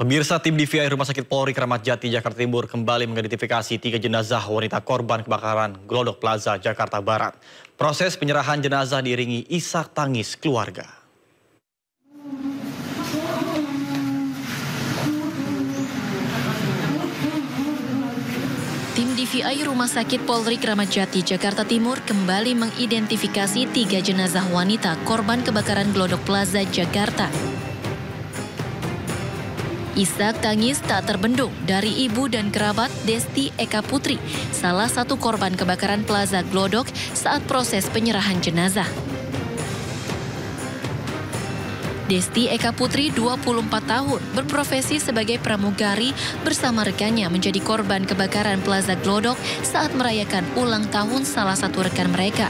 Pemirsa, tim DVI Rumah Sakit Polri Kramat Jati, Jakarta Timur kembali mengidentifikasi 3 jenazah wanita korban kebakaran Glodok Plaza, Jakarta Barat. Proses penyerahan jenazah diiringi isak tangis keluarga. Tim DVI Rumah Sakit Polri Kramat Jati, Jakarta Timur kembali mengidentifikasi 3 jenazah wanita korban kebakaran Glodok Plaza, Jakarta. Isak tangis tak terbendung dari ibu dan kerabat Desti Eka Putri, salah satu korban kebakaran Plaza Glodok saat proses penyerahan jenazah. Desti Eka Putri, 24 tahun, berprofesi sebagai pramugari bersama rekannya menjadi korban kebakaran Plaza Glodok saat merayakan ulang tahun salah satu rekan mereka.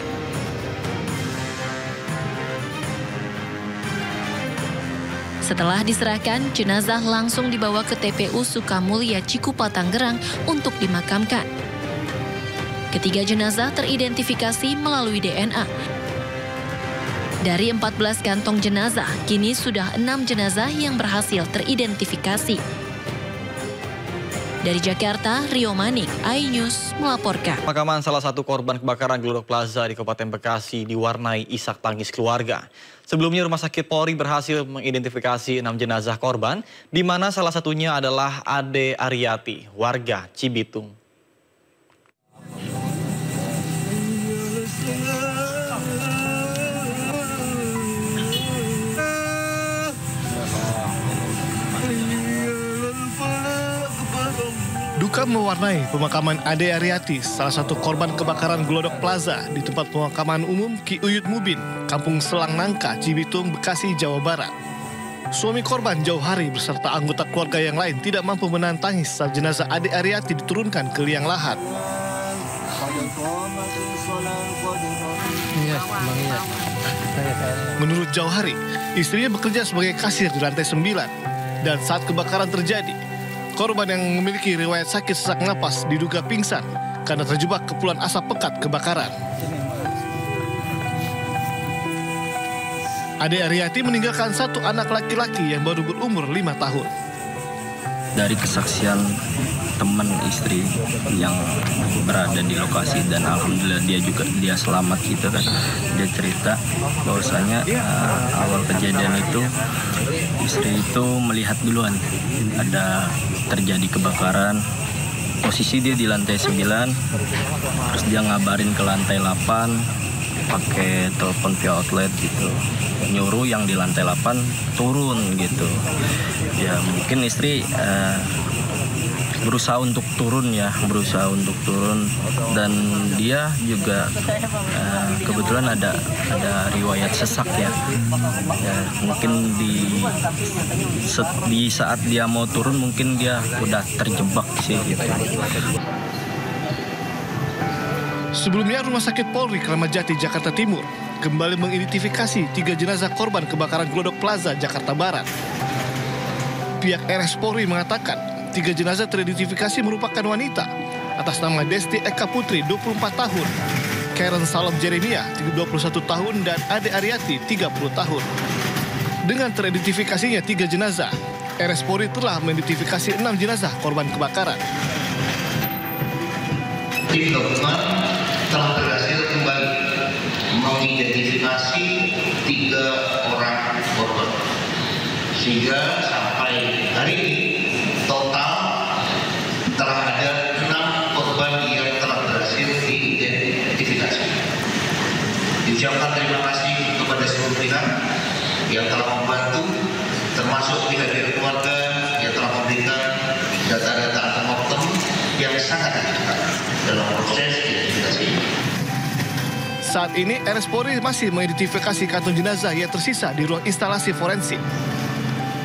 Setelah diserahkan, jenazah langsung dibawa ke TPU Sukamulya, Cikupa, Tangerang untuk dimakamkan. Ketiga jenazah teridentifikasi melalui DNA. Dari 14 kantong jenazah, kini sudah 6 jenazah yang berhasil teridentifikasi. Dari Jakarta, Rio Manik, iNews melaporkan. Pemakaman salah satu korban kebakaran Glodok Plaza di Kabupaten Bekasi diwarnai isak tangis keluarga. Sebelumnya Rumah Sakit Polri berhasil mengidentifikasi 6 jenazah korban, di mana salah satunya adalah Ade Aryati, warga Cibitung. Duka mewarnai pemakaman Ade Aryati, salah satu korban kebakaran Glodok Plaza di tempat pemakaman umum Ki Uyut Mubin, Kampung Selang Nangka, Cibitung, Bekasi, Jawa Barat. Suami korban jauh hari beserta anggota keluarga yang lain tidak mampu menahan tangis saat jenazah Ade Aryati diturunkan ke liang lahat. Menurut Jauhari, istrinya bekerja sebagai kasir di lantai 9 dan saat kebakaran terjadi, korban yang memiliki riwayat sakit sesak napas diduga pingsan karena terjebak kepulan asap pekat kebakaran. Ade Aryati meninggalkan satu anak laki-laki yang baru berumur 5 tahun. Dari kesaksian teman istri yang berada di lokasi dan alhamdulillah dia selamat gitu kan. Dia cerita bahwasanya awal kejadian itu istri itu melihat duluan ada terjadi kebakaran. Posisi dia di lantai 9, terus dia ngabarin ke lantai 8 pakai telepon via outlet gitu, nyuruh yang di lantai 8 turun gitu. Ya mungkin istri berusaha untuk turun dan dia juga kebetulan ada riwayat sesak ya mungkin di saat dia mau turun mungkin dia udah terjebak sih gitu. Sebelumnya Rumah Sakit Polri Kramat Jati, Jakarta Timur kembali mengidentifikasi 3 jenazah korban kebakaran Glodok Plaza, Jakarta Barat. Pihak RS Polri mengatakan 3 jenazah teridentifikasi merupakan wanita atas nama Desti Eka Putri, 24 tahun, Karen Salom Jeremia, 21 tahun, dan Ade Aryati, 30 tahun. Dengan teridentifikasinya 3 jenazah, RS Polri telah mengidentifikasi 6 jenazah korban kebakaran. Tim gabungan telah berhasil kembali mengidentifikasi 3 orang korban, sehingga sampai hari ini total telah ada 6 korban yang telah berhasil diidentifikasi. Diucapkan terima kasih kepada seluruh pihak yang telah membantu, termasuk pihak dari keluarga yang telah memberikan data-data antemortem yang sangat dibutuhkan dalam proses identifikasi. Saat ini RS Polri masih mengidentifikasi kantung jenazah yang tersisa di ruang instalasi forensik.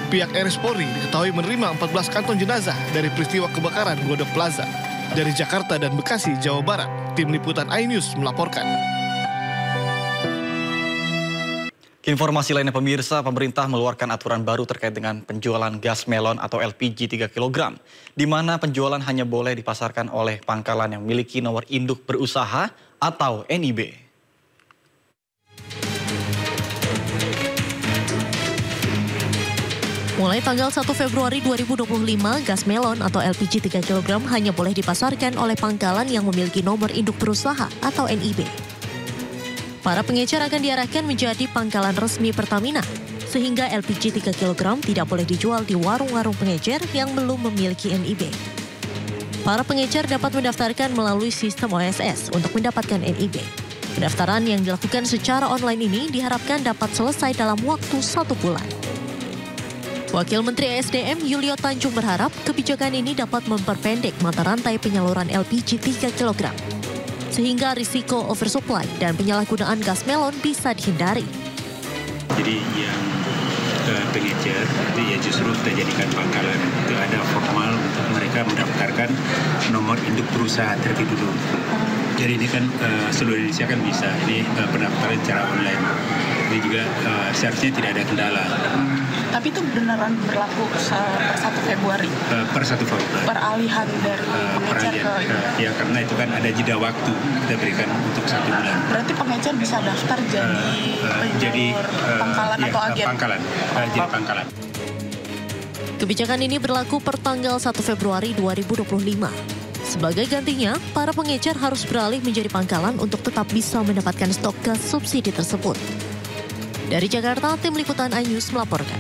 Pihak RS Polri diketahui menerima 14 kantong jenazah dari peristiwa kebakaran Glodok Plaza. Dari Jakarta dan Bekasi, Jawa Barat, Tim Liputan iNews melaporkan. Informasi lainnya pemirsa, pemerintah mengeluarkan aturan baru terkait dengan penjualan gas melon atau LPG 3 kg, di mana penjualan hanya boleh dipasarkan oleh pangkalan yang memiliki nomor induk berusaha atau NIB. Mulai tanggal 1 Februari 2025, gas melon atau LPG 3 kg hanya boleh dipasarkan oleh pangkalan yang memiliki nomor induk berusaha atau NIB. Para pengecer akan diarahkan menjadi pangkalan resmi Pertamina, sehingga LPG 3 kg tidak boleh dijual di warung-warung pengecer yang belum memiliki NIB. Para pengecer dapat mendaftarkan melalui sistem OSS untuk mendapatkan NIB. Pendaftaran yang dilakukan secara online ini diharapkan dapat selesai dalam waktu 1 bulan. Wakil Menteri ESDM Yulio Tanjung berharap kebijakan ini dapat memperpendek mata rantai penyaluran LPG 3 kg, sehingga risiko oversupply dan penyalahgunaan gas melon bisa dihindari. Jadi yang pengecer itu ya justru kita jadikan pangkalan, itu ada formal untuk mereka mendaftarkan nomor induk perusahaan terlebih dulu. Jadi ini kan seluruh Indonesia kan bisa, ini pendaftaran secara online. Ini juga seharusnya tidak ada kendala. Tapi itu beneran berlaku per 1 Februari? Per 1 Februari. Peralihan dari pengecer ke... Ya, karena itu kan ada jeda waktu kita berikan untuk 1 bulan. Berarti pengecer bisa daftar jadi pangkalan atau agen? Pangkalan, jadi pangkalan. Kebijakan ini berlaku per tanggal 1 Februari 2025. Sebagai gantinya, para pengecer harus beralih menjadi pangkalan untuk tetap bisa mendapatkan stok gas subsidi tersebut. Dari Jakarta, tim liputan iNews melaporkan.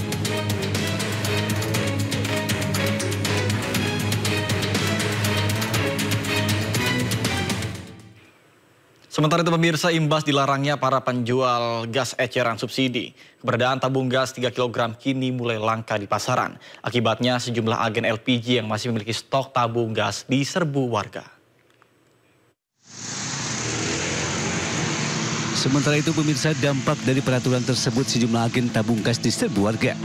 Sementara itu pemirsa, imbas dilarangnya para penjual gas eceran subsidi, keberadaan tabung gas 3 kg kini mulai langka di pasaran. Akibatnya sejumlah agen LPG yang masih memiliki stok tabung gas diserbu warga. Sementara itu pemirsa, dampak dari peraturan tersebut sejumlah agen tabung gas diserbu warga.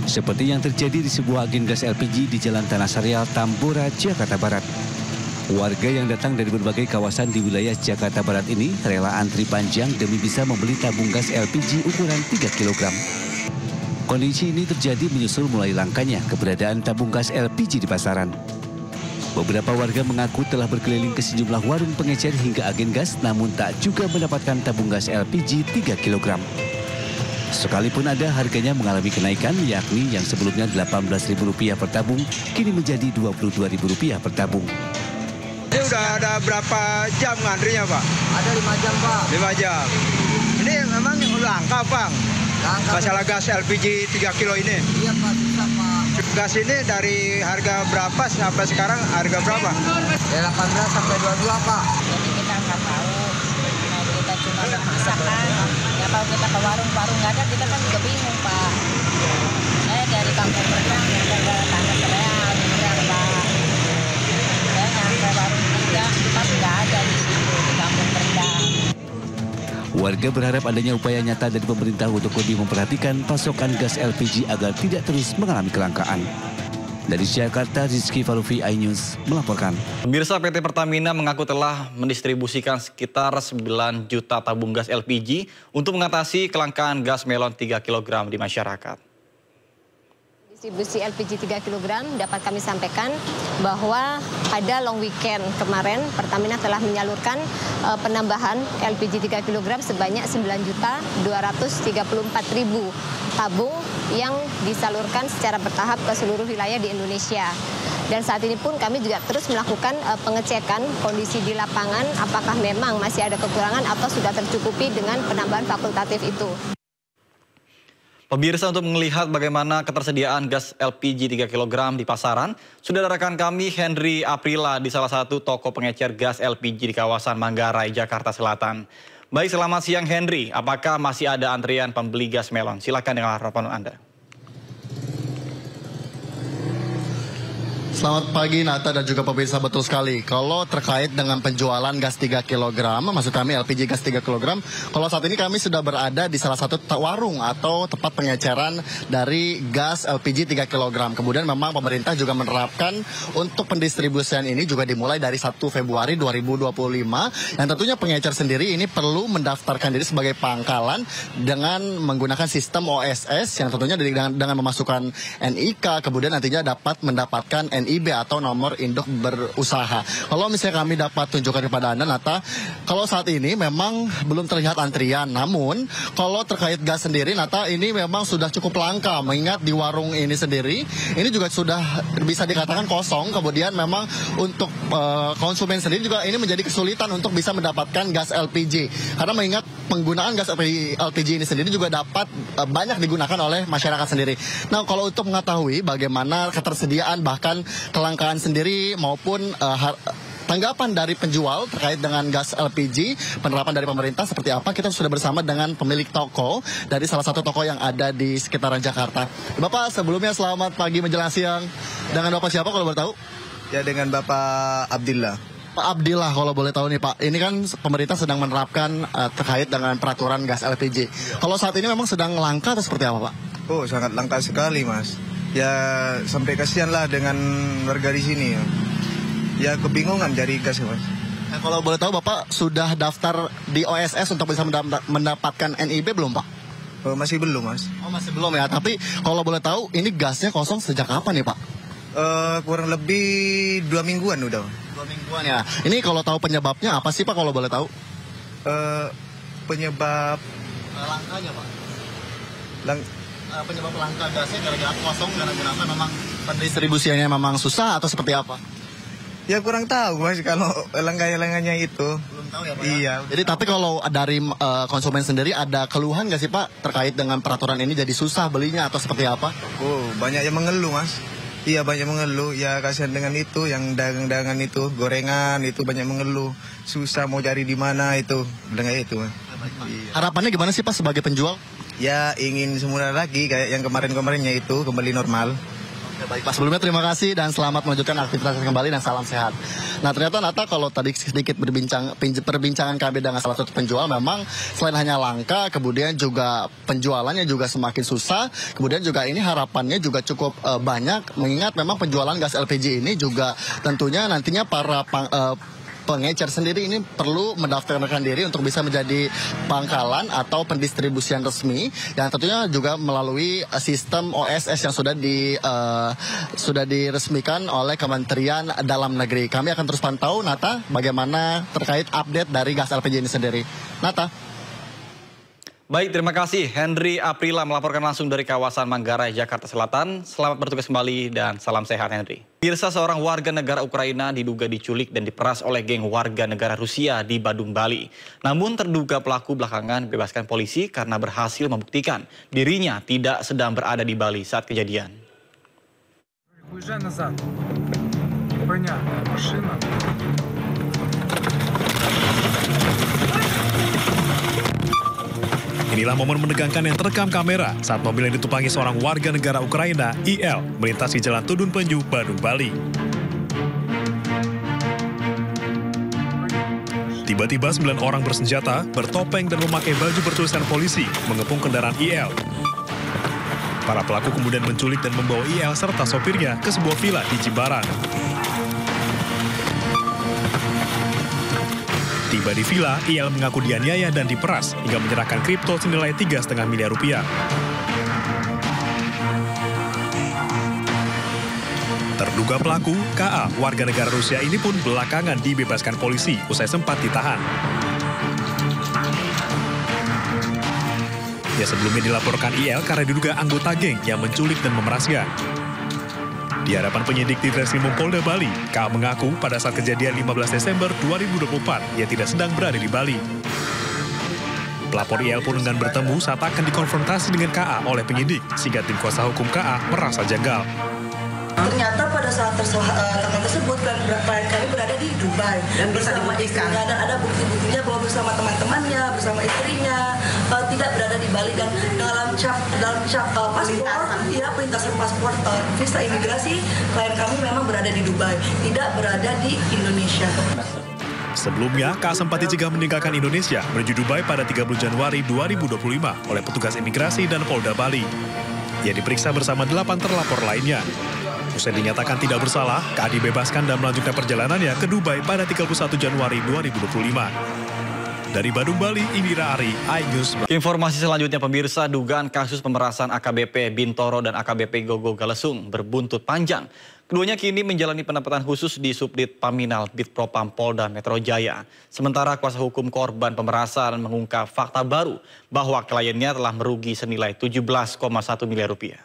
Seperti yang terjadi di sebuah agen gas LPG di Jalan Tanah Sarial, Tambora, Jakarta Barat. Warga yang datang dari berbagai kawasan di wilayah Jakarta Barat ini rela antri panjang demi bisa membeli tabung gas LPG ukuran 3 kg. Kondisi ini terjadi menyusul mulai langkanya keberadaan tabung gas LPG di pasaran. Beberapa warga mengaku telah berkeliling ke sejumlah warung pengecer hingga agen gas, namun tak juga mendapatkan tabung gas LPG 3 kg. Sekalipun ada, harganya mengalami kenaikan, yakni yang sebelumnya Rp18.000 per tabung, kini menjadi Rp22.000 per tabung. Ini udah ada berapa jam ngantrinya, Pak? Ada 5 jam, Pak. 5 jam. Ini memang langka, Bang? Langka. Masalah gas LPG 3 kilo ini? Iya, Pak. Bisa, Pak. Gas ini dari harga berapa sampai sekarang harga berapa? Dari 18 sampai 22, Pak. Jadi kita nggak tahu. Nah, kita cuma masakan. Ya kalau kita ke warung nggak ada, kita kan juga bingung, Pak. Saya dari Kampung Berenang, dari Tanah Sereal, Pak. Saya nyampe warung 3, pas nggak ada di situ, di Kampung Berenang. Warga berharap adanya upaya nyata dari pemerintah untuk lebih memperhatikan pasokan gas LPG agar tidak terus mengalami kelangkaan. Dari Jakarta, Rizky Falufi, iNews melaporkan. Pemirsa, PT Pertamina mengaku telah mendistribusikan sekitar 9 juta tabung gas LPG untuk mengatasi kelangkaan gas melon 3 kg di masyarakat. Distribusi LPG 3 kg dapat kami sampaikan bahwa pada long weekend kemarin Pertamina telah menyalurkan penambahan LPG 3 kg sebanyak 9.234.000 tabung yang disalurkan secara bertahap ke seluruh wilayah di Indonesia. Dan saat ini pun kami juga terus melakukan pengecekan kondisi di lapangan apakah memang masih ada kekurangan atau sudah tercukupi dengan penambahan fakultatif itu. Pemirsa, untuk melihat bagaimana ketersediaan gas LPG 3 kg di pasaran, sudah ada rekan kami Henry Aprila di salah satu toko pengecer gas LPG di kawasan Manggarai, Jakarta Selatan. Baik, selamat siang Henry. Apakah masih ada antrian pembeli gas melon? Silakan dengan laporan Anda. Selamat pagi Nata dan juga pemirsa, betul sekali. Kalau terkait dengan penjualan gas 3 kg, maksud kami LPG gas 3 kg, kalau saat ini kami sudah berada di salah satu warung atau tempat pengeceran dari gas LPG 3 kg. Kemudian memang pemerintah juga menerapkan untuk pendistribusian ini juga dimulai dari 1 Februari 2025. Yang tentunya pengecer sendiri ini perlu mendaftarkan diri sebagai pangkalan dengan menggunakan sistem OSS yang tentunya dengan memasukkan NIK, kemudian nantinya dapat mendapatkan NIB atau nomor induk berusaha. Kalau misalnya kami dapat tunjukkan kepada Anda, Nata, kalau saat ini memang belum terlihat antrian. Namun kalau terkait gas sendiri, Nata, ini memang sudah cukup langka. Mengingat di warung ini sendiri, ini juga sudah bisa dikatakan kosong. Kemudian memang untuk konsumen sendiri juga ini menjadi kesulitan untuk bisa mendapatkan gas LPG. Karena mengingat penggunaan gas LPG ini sendiri juga dapat banyak digunakan oleh masyarakat sendiri. Nah, kalau untuk mengetahui bagaimana ketersediaan bahkan kelangkaan sendiri maupun tanggapan dari penjual terkait dengan gas LPG, penerapan dari pemerintah seperti apa, kita sudah bersama dengan pemilik toko dari salah satu toko yang ada di sekitaran Jakarta. Bapak, sebelumnya selamat pagi menjelang siang. Dengan Bapak siapa kalau boleh tahu? Ya, dengan Bapak Abdillah. Pak Abdillah, kalau boleh tahu nih Pak, ini kan pemerintah sedang menerapkan terkait dengan peraturan gas LPG. Kalau saat ini memang sedang langka atau seperti apa Pak? Oh, sangat langka sekali Mas. Ya, sampai kasihan lah dengan warga di sini. Ya, kebingungan cari gas Mas. Nah, kalau boleh tahu Bapak sudah daftar di OSS untuk bisa mendapatkan NIB belum Pak? Oh, masih belum Mas. Oh, masih belum ya, tapi kalau boleh tahu ini gasnya kosong sejak kapan nih Pak? Kurang lebih 2 mingguan udah. 2 mingguan ya. Ini kalau tahu penyebabnya apa sih Pak kalau boleh tahu? Penyebab langkanya Pak. Penyebab langka gasnya gara-gara kosong, gara-gara memang pendistribusiannya memang susah atau seperti apa? Ya kurang tahu Mas kalau langkah-langkahnya itu. Belum tahu ya Pak? Iya. Jadi tapi kalau dari konsumen sendiri ada keluhan nggak sih Pak terkait dengan peraturan ini jadi susah belinya atau seperti apa? Oh, banyak yang mengeluh Mas. Iya, banyak mengeluh. Ya kasihan dengan itu, yang dagang-dagangan itu, gorengan itu banyak mengeluh. Susah mau cari di mana itu, dengan itu. Iya. Harapannya gimana sih Pak sebagai penjual? Ya ingin semula lagi kayak yang kemarin-kemarinnya itu kembali normal. Ya, baik Pak, sebelumnya terima kasih dan selamat melanjutkan aktivitas kembali dan salam sehat. Nah, ternyata Nata, kalau tadi sedikit perbincangan kami dengan salah satu penjual, memang selain hanya langka, kemudian juga penjualannya juga semakin susah, kemudian juga ini harapannya juga cukup banyak, mengingat memang penjualan gas LPG ini juga tentunya nantinya para pengecer sendiri ini perlu mendaftarkan diri untuk bisa menjadi pangkalan atau pendistribusian resmi yang tentunya juga melalui sistem OSS yang sudah diresmikan oleh Kementerian Dalam Negeri. Kami akan terus pantau Nata bagaimana terkait update dari gas LPG ini sendiri. Nata. Baik, terima kasih Henry Aprila melaporkan langsung dari kawasan Manggarai, Jakarta Selatan. Selamat bertugas kembali dan salam sehat Henry. Pemirsa, seorang warga negara Ukraina diduga diculik dan diperas oleh geng warga negara Rusia di Badung, Bali. Namun terduga pelaku belakangan dibebaskan polisi karena berhasil membuktikan dirinya tidak sedang berada di Bali saat kejadian. Inilah momen menegangkan yang terekam kamera saat mobil yang ditumpangi seorang warga negara Ukraina, IL, melintasi Jalan Tudun Penju, Badung, Bali. Tiba-tiba 9 orang bersenjata, bertopeng dan memakai baju bertulisan polisi mengepung kendaraan IL. Para pelaku kemudian menculik dan membawa IL serta sopirnya ke sebuah villa di Jimbaran. Tiba di villa, IL mengaku dianiaya dan diperas hingga menyerahkan kripto senilai 3,5 miliar rupiah. Terduga pelaku, KA, warga negara Rusia ini pun belakangan dibebaskan polisi usai sempat ditahan. Ya, sebelumnya dilaporkan IL karena diduga anggota geng yang menculik dan memerasnya. Di hadapan penyidik di Treskrimum Polda Bali, KA mengaku pada saat kejadian 15 Desember 2024, ia tidak sedang berada di Bali. Pelapor IL pun enggan bertemu saat akan dikonfrontasi dengan KA oleh penyidik, sehingga tim kuasa hukum KA merasa janggal. Ternyata pada saat tanggal tersebut, klien kami berada di Dubai dan bersama istrinya, dan ada bukti-buktinya bahwa bersama teman-temannya, bersama istrinya, tidak berada di Bali, dan dalam cap paspor, ya perlintasan paspor visa imigrasi, klien kami memang berada di Dubai, tidak berada di Indonesia. Sebelumnya, KA sempat dicegah meninggalkan Indonesia menuju Dubai pada 30 Januari 2025 oleh petugas imigrasi dan Polda Bali. Ia diperiksa bersama 8 terlapor lainnya. Usai dinyatakan tidak bersalah, KA dibebaskan dan melanjutkan perjalanannya ke Dubai pada 31 Januari 2025. Dari Bandung, Bali, Indira Ari, iNews. Informasi selanjutnya pemirsa, dugaan kasus pemerasan AKBP Bintoro dan AKBP Gogo Galesung berbuntut panjang. Keduanya kini menjalani penempatan khusus di Subdit Paminal Bitpropam Polda Metro Jaya. Sementara kuasa hukum korban pemerasan mengungkap fakta baru bahwa kliennya telah merugi senilai 17,1 miliar rupiah.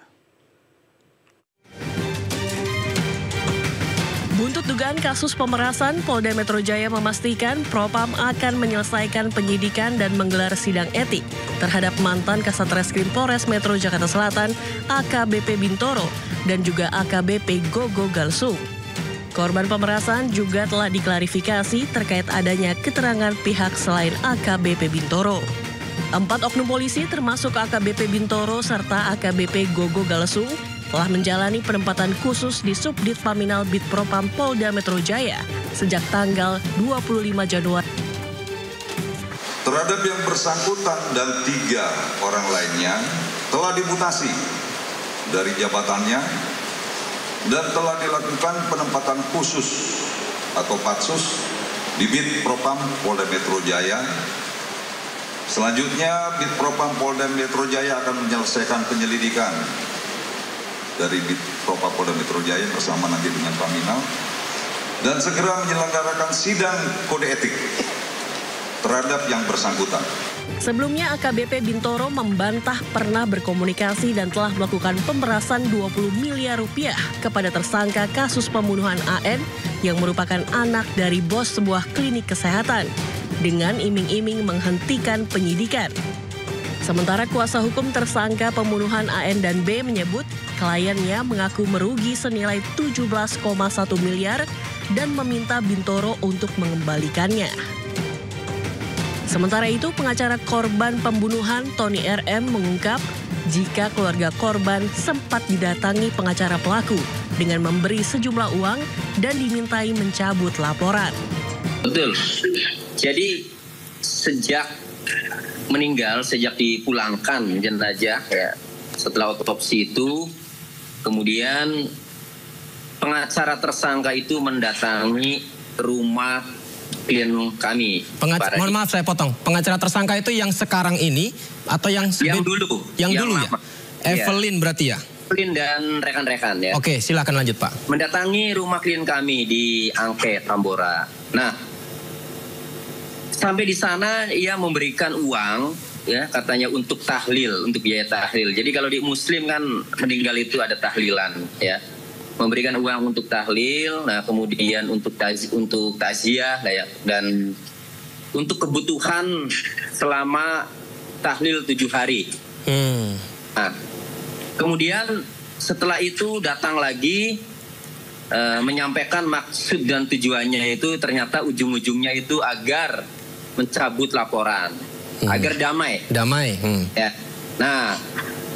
Buntut dugaan kasus pemerasan, Polda Metro Jaya memastikan Propam akan menyelesaikan penyidikan dan menggelar sidang etik terhadap mantan Kasat Reskrim Polres Metro Jakarta Selatan AKBP Bintoro dan juga AKBP Gogo Galesung. Korban pemerasan juga telah diklarifikasi terkait adanya keterangan pihak selain AKBP Bintoro. 4 oknum polisi termasuk AKBP Bintoro serta AKBP Gogo Galesung telah menjalani penempatan khusus di Subdit Paminal Bitpropam Polda Metro Jaya sejak tanggal 25 Januari. Terhadap yang bersangkutan dan 3 orang lainnya telah dimutasi dari jabatannya dan telah dilakukan penempatan khusus atau patsus di Bitpropam Polda Metro Jaya. Selanjutnya Bitpropam Polda Metro Jaya akan menyelesaikan penyelidikan dari Bitpropam Polda Metro Jaya bersama nanti dengan Paminal dan segera menyelenggarakan sidang kode etik terhadap yang bersangkutan. Sebelumnya AKBP Bintoro membantah pernah berkomunikasi dan telah melakukan pemerasan 20 miliar rupiah kepada tersangka kasus pembunuhan AN yang merupakan anak dari bos sebuah klinik kesehatan dengan iming-iming menghentikan penyidikan. Sementara kuasa hukum tersangka pembunuhan AN dan B menyebut kliennya mengaku merugi senilai 17,1 miliar dan meminta Bintoro untuk mengembalikannya. Sementara itu, pengacara korban pembunuhan Tony RM mengungkap jika keluarga korban sempat didatangi pengacara pelaku dengan memberi sejumlah uang dan dimintai mencabut laporan. Betul. Jadi sejak meninggal, sejak dipulangkan jenazah ya, setelah otopsi itu, kemudian pengacara tersangka itu mendatangi rumah klien kami. Mohon maaf saya potong. Pengacara tersangka itu yang sekarang ini atau yang dulu? Yang dulu ya? Evelyn berarti ya? Evelyn dan rekan-rekan ya. Oke, silakan lanjut Pak. Mendatangi rumah klien kami di Angke, Tambora. Nah, sampai di sana ia memberikan uang ya, katanya untuk tahlil, untuk biaya tahlil. Jadi kalau di Muslim kan meninggal itu ada tahlilan ya. Memberikan uang untuk tahlil, nah kemudian untuk takziah ya, dan untuk kebutuhan selama tahlil 7 hari. Nah, kemudian setelah itu datang lagi menyampaikan maksud dan tujuannya itu ternyata ujung-ujungnya itu agar mencabut laporan, agar damai. Ya. Nah,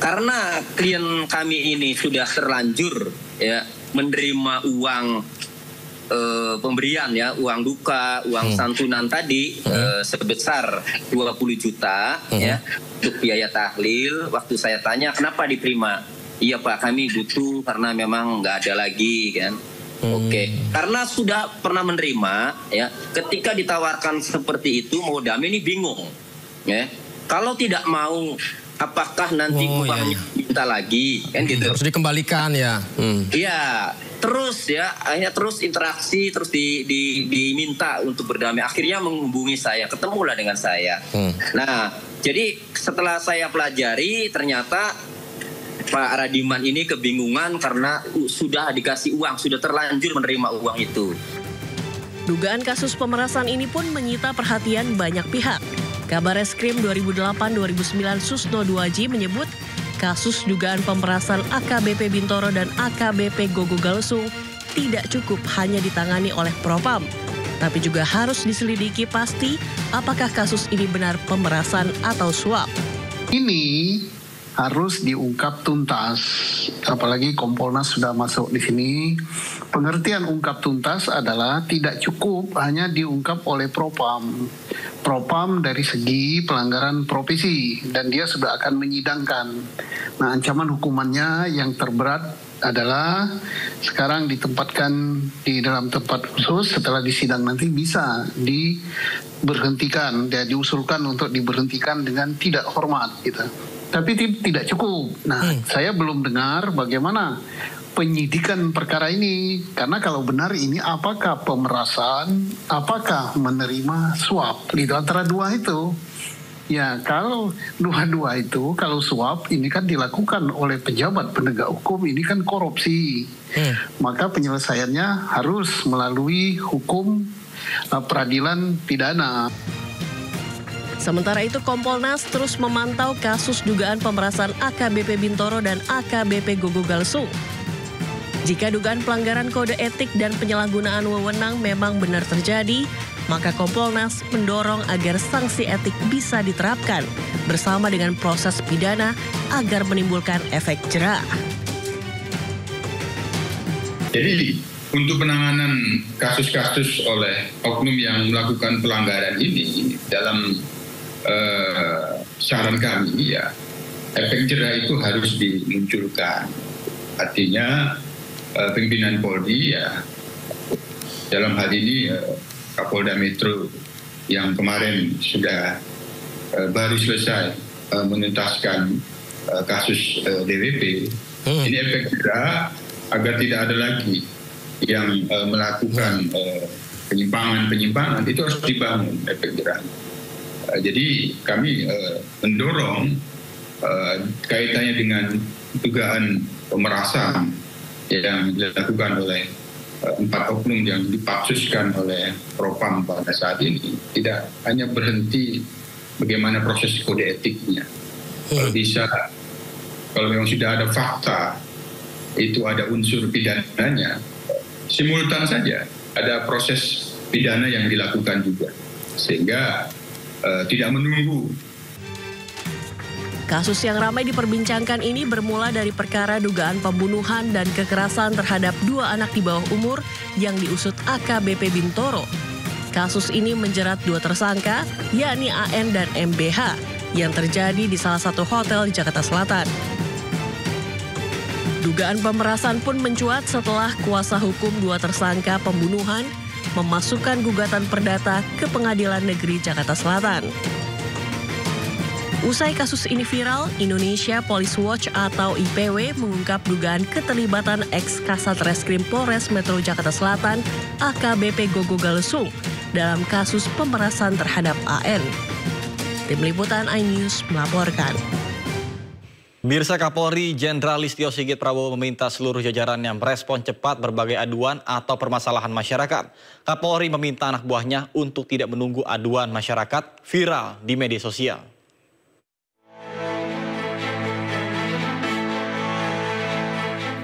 karena klien kami ini sudah terlanjur ya menerima uang pemberian ya, uang duka, uang santunan tadi sebesar 20 juta ya untuk biaya tahlil. Waktu saya tanya kenapa diterima, iya Pak kami butuh karena memang nggak ada lagi kan. Oke, karena sudah pernah menerima ya, ketika ditawarkan seperti itu mau damai ini bingung ya. Kalau tidak mau apakah nanti uangnya minta lagi kan gitu. Harus dikembalikan ya. Iya, terus ya akhirnya terus interaksi, terus diminta untuk berdamai. Akhirnya menghubungi saya, ketemulah dengan saya. Nah, jadi setelah saya pelajari ternyata Pak Radiman ini kebingungan karena sudah dikasih uang, sudah terlanjur menerima uang itu. Dugaan kasus pemerasan ini pun menyita perhatian banyak pihak. Kabar Reskrim 2008-2009 Susno 2J menyebut kasus dugaan pemerasan AKBP Bintoro dan AKBP Gogo Galesung tidak cukup hanya ditangani oleh Propam, tapi juga harus diselidiki pasti apakah kasus ini benar pemerasan atau suap. Ini harus diungkap tuntas, apalagi Kompolnas sudah masuk di sini. Pengertian ungkap tuntas adalah tidak cukup hanya diungkap oleh Propam. Propam dari segi pelanggaran profesi dan dia sudah akan menyidangkan. Nah, ancaman hukumannya yang terberat adalah sekarang ditempatkan di dalam tempat khusus, setelah disidang nanti bisa diberhentikan, diusulkan untuk diberhentikan dengan tidak hormat gitu. Tapi tidak cukup. Nah, saya belum dengar bagaimana penyidikan perkara ini, karena kalau benar ini apakah pemerasan, apakah menerima suap, gitu antara dua itu. Ya, kalau dua-dua itu, kalau suap ini kan dilakukan oleh pejabat penegak hukum, ini kan korupsi. Maka penyelesaiannya harus melalui hukum peradilan pidana. Sementara itu, Kompolnas terus memantau kasus dugaan pemerasan AKBP Bintoro dan AKBP Gogo Galsung. Jika dugaan pelanggaran kode etik dan penyalahgunaan wewenang memang benar terjadi, maka Kompolnas mendorong agar sanksi etik bisa diterapkan bersama dengan proses pidana agar menimbulkan efek jera. Jadi, untuk penanganan kasus-kasus oleh oknum yang melakukan pelanggaran ini, dalam saran kami ya, efek jera itu harus dimunculkan. Artinya pimpinan Polri ya, dalam hal ini Kapolda Metro yang kemarin sudah baru selesai menuntaskan kasus DWP, ini efek jera agar tidak ada lagi yang melakukan penyimpangan itu harus dibangun efek jera. Jadi kami mendorong kaitannya dengan dugaan pemerasan yang dilakukan oleh 4 oknum yang dipaksuskan oleh Propam pada saat ini tidak hanya berhenti bagaimana proses kode etiknya. Kalau bisa, kalau memang sudah ada fakta, itu ada unsur pidananya, simultan saja ada proses pidana yang dilakukan juga, sehingga tidak menunggu. Kasus yang ramai diperbincangkan ini bermula dari perkara dugaan pembunuhan dan kekerasan terhadap 2 anak di bawah umur yang diusut AKBP Bintoro. Kasus ini menjerat 2 tersangka, yakni AN dan MBH, yang terjadi di salah satu hotel di Jakarta Selatan. Dugaan pemerasan pun mencuat setelah kuasa hukum 2 tersangka pembunuhan memasukkan gugatan perdata ke Pengadilan Negeri Jakarta Selatan. Usai kasus ini viral, Indonesia Police Watch atau IPW mengungkap dugaan keterlibatan ex-Kasat Reskrim Polres Metro Jakarta Selatan AKBP Gogo Galsung dalam kasus pemerasan terhadap AN. Tim Liputan iNews melaporkan. Mirsa Kapolri Jenderal Listio Sigit Prabowo meminta seluruh jajarannya merespon cepat berbagai aduan atau permasalahan masyarakat. Kapolri meminta anak buahnya untuk tidak menunggu aduan masyarakat viral di media sosial.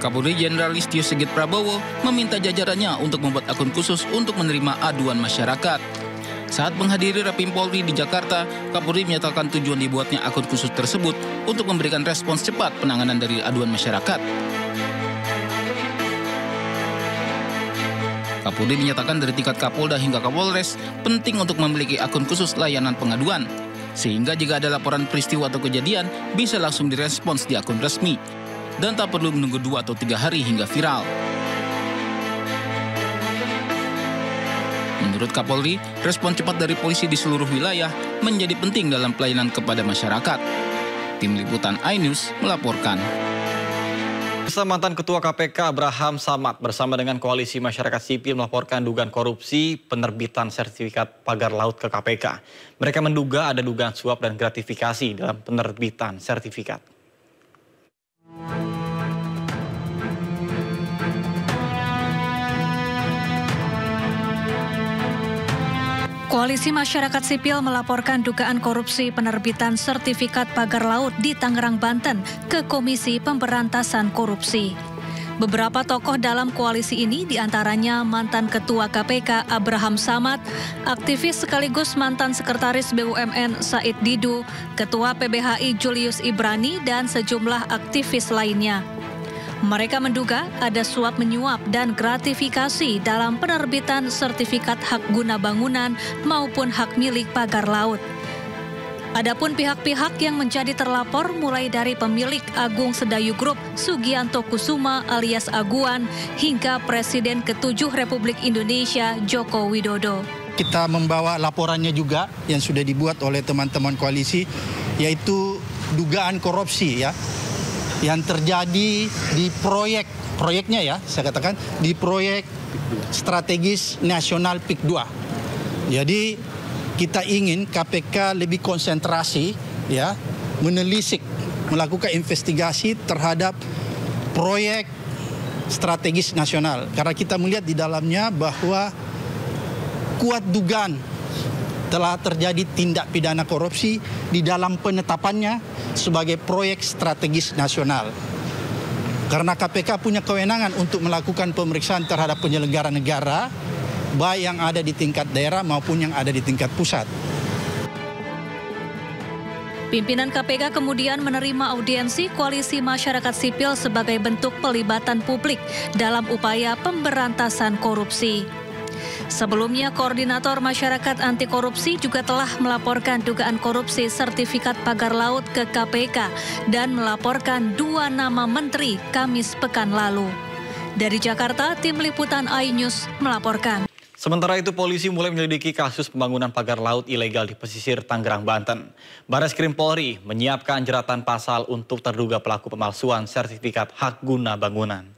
Kapolri Jenderal Listio Sigit Prabowo meminta jajarannya untuk membuat akun khusus untuk menerima aduan masyarakat. Saat menghadiri Rapim Polri di Jakarta, Kapolri menyatakan tujuan dibuatnya akun khusus tersebut untuk memberikan respons cepat penanganan dari aduan masyarakat. Kapolri menyatakan dari tingkat Kapolda hingga Kapolres penting untuk memiliki akun khusus layanan pengaduan, sehingga jika ada laporan peristiwa atau kejadian bisa langsung direspons di akun resmi dan tak perlu menunggu 2 atau 3 hari hingga viral. Menurut Kapolri, respon cepat dari polisi di seluruh wilayah menjadi penting dalam pelayanan kepada masyarakat. Tim Liputan iNews melaporkan. Mantan Ketua KPK Abraham Samad bersama dengan Koalisi Masyarakat Sipil melaporkan dugaan korupsi penerbitan sertifikat pagar laut ke KPK. Mereka menduga ada dugaan suap dan gratifikasi dalam penerbitan sertifikat. Koalisi Masyarakat Sipil melaporkan dugaan korupsi penerbitan sertifikat pagar laut di Tangerang, Banten ke Komisi Pemberantasan Korupsi. Beberapa tokoh dalam koalisi ini diantaranya mantan Ketua KPK Abraham Samad, aktivis sekaligus mantan Sekretaris BUMN Said Didu, Ketua PBHI Julius Ibrani, dan sejumlah aktivis lainnya. Mereka menduga ada suap menyuap dan gratifikasi dalam penerbitan sertifikat hak guna bangunan maupun hak milik pagar laut. Adapun pihak-pihak yang menjadi terlapor mulai dari pemilik Agung Sedayu Group Sugianto Kusuma alias Aguan hingga Presiden ke-7 Republik Indonesia Joko Widodo. Kita membawa laporannya juga yang sudah dibuat oleh teman-teman koalisi, yaitu dugaan korupsi ya yang terjadi di proyeknya ya, saya katakan di proyek strategis nasional PIK 2. Jadi kita ingin KPK lebih konsentrasi ya, menelisik, melakukan investigasi terhadap proyek strategis nasional. Karena kita melihat di dalamnya bahwa kuat dugaan telah terjadi tindak pidana korupsi di dalam penetapannya sebagai proyek strategis nasional. Karena KPK punya kewenangan untuk melakukan pemeriksaan terhadap penyelenggara negara, baik yang ada di tingkat daerah maupun yang ada di tingkat pusat. Pimpinan KPK kemudian menerima audiensi Koalisi Masyarakat Sipil sebagai bentuk pelibatan publik dalam upaya pemberantasan korupsi. Sebelumnya, Koordinator Masyarakat Anti Korupsi juga telah melaporkan dugaan korupsi sertifikat pagar laut ke KPK dan melaporkan 2 nama menteri Kamis pekan lalu. Dari Jakarta, Tim Liputan iNews melaporkan. Sementara itu, polisi mulai menyelidiki kasus pembangunan pagar laut ilegal di pesisir Tangerang, Banten. Bareskrim Polri menyiapkan jeratan pasal untuk terduga pelaku pemalsuan sertifikat hak guna bangunan.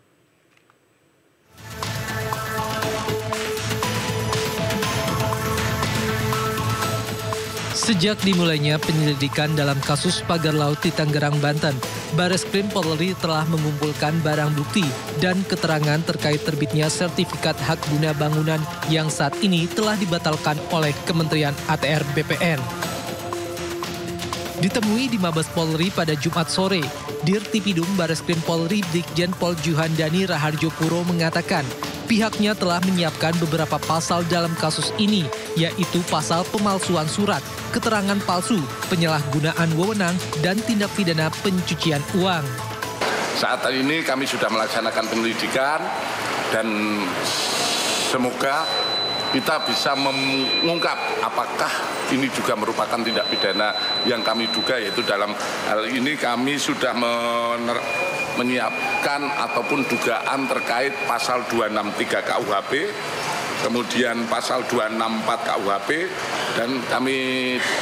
Sejak dimulainya penyelidikan dalam kasus pagar laut di Tangerang, Banten, Bareskrim Polri telah mengumpulkan barang bukti dan keterangan terkait terbitnya sertifikat hak guna bangunan yang saat ini telah dibatalkan oleh Kementerian ATR BPN. Ditemui di Mabes Polri pada Jumat sore, Dirtipidum Bareskrim Polri Brigjen Pol Juhandani Raharjo Puro mengatakan pihaknya telah menyiapkan beberapa pasal dalam kasus ini, yaitu pasal pemalsuan surat, keterangan palsu, penyalahgunaan wewenang, dan tindak pidana pencucian uang. Saat ini kami sudah melaksanakan penyelidikan dan semoga kita bisa mengungkap apakah ini juga merupakan tindak pidana yang kami duga, yaitu dalam hal ini kami sudah menyiapkan ataupun dugaan terkait pasal 263 KUHP, kemudian pasal 264 KUHP, dan kami